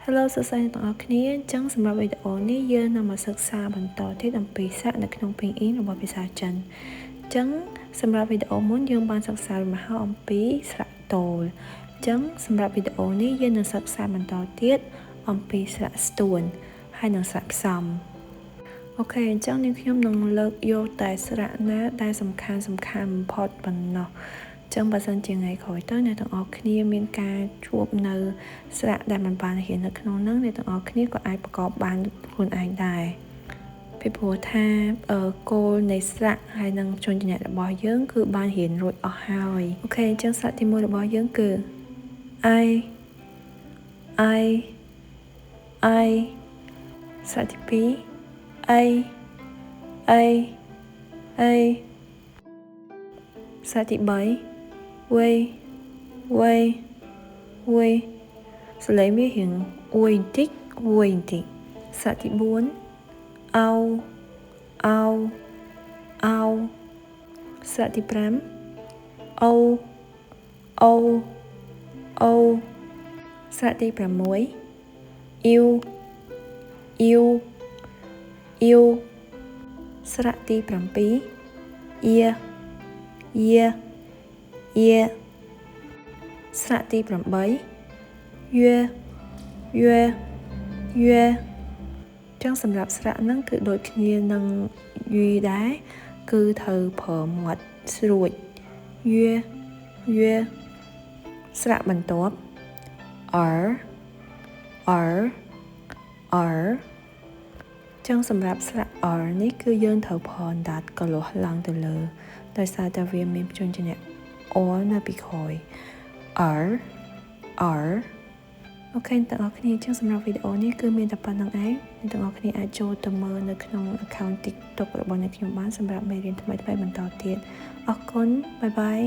Hello សួស្តីអ្នកទាំងអស់គ្នាអញ្ចឹងសម្រាប់វីដេអូនេះយើងនឹងមកសិក្សាបន្តទៀតអំពីសារៈនៅក្នុងពីងអ៊ីនរបស់ភាសាចិនអញ្ចឹងសម្រាប់វីដេអូមុនយើងបានសិក្សារួចមកហើយអំពីស្រៈតូលអញ្ចឹងសម្រាប់វីដេអូនេះយើងនឹងសិក្សាបន្តទៀតអំពីស្រៈស្ទួនហើយនិងស្រៈផ្សំអូខេអញ្ចឹងនាងខ្ញុំនឹងលើកយកតែស្រៈណាដែលសំខាន់បំផុតប៉ុណ្ណោះចឹងបើសិនជាថ្ងៃក្រោយទៅអ្នកទាំងអស់គ្នាមានការជួបនៅស្រៈដែលមិនបានរៀននៅក្នុងហ្នឹងអ្នកទាំងអស់គ្នាក៏អាចប្រកបបានខ្លួនឯងដែរពីព្រោះថាគោលនៃស្រៈហើយនិងជនជាតិរបស់យើងគឺបានរៀនរួចអស់ហើយអូខេអញ្ចឹងស្រៈទី1របស់យើងគឺ I ស្រៈទី2 A ស្រៈទី3វេសលេងវារៀងអួយបន្តិចស្រៈទី4អោស្រៈទី5អូស្រៈទី6អ៊ីវស្រៈទី7យាស្រៈទី8យេចឹងសម្រាប់ស្រៈហ្នឹងគឺដូចគ្នានឹងយីដែរគឺត្រូវប្រើមាត់ស្រួចយេស្រៈបន្ទាប់ចឹងសម្រាប់ស្រៈ R នេះគឺយើងត្រូវប្រើអណ្ដាតកលាស់ឡើងទៅលើដោយសារតែវាមានព្យញ្ជនៈ O នៅពីក្រោយ R អូខេទាំងអស់គ្នាចឹងសម្រាប់វីដេអូនេះគឺមានតែប៉ុណ្្នឹងឯងអ្នកទាំងអស់គ្នាអាចចូលទៅមើលនៅក្នុង account TikTok របស់អ្នកខ្ញុំបានសម្រាប់មេរៀនថ្មីបន្តទៀតអរគុណបាយបាយ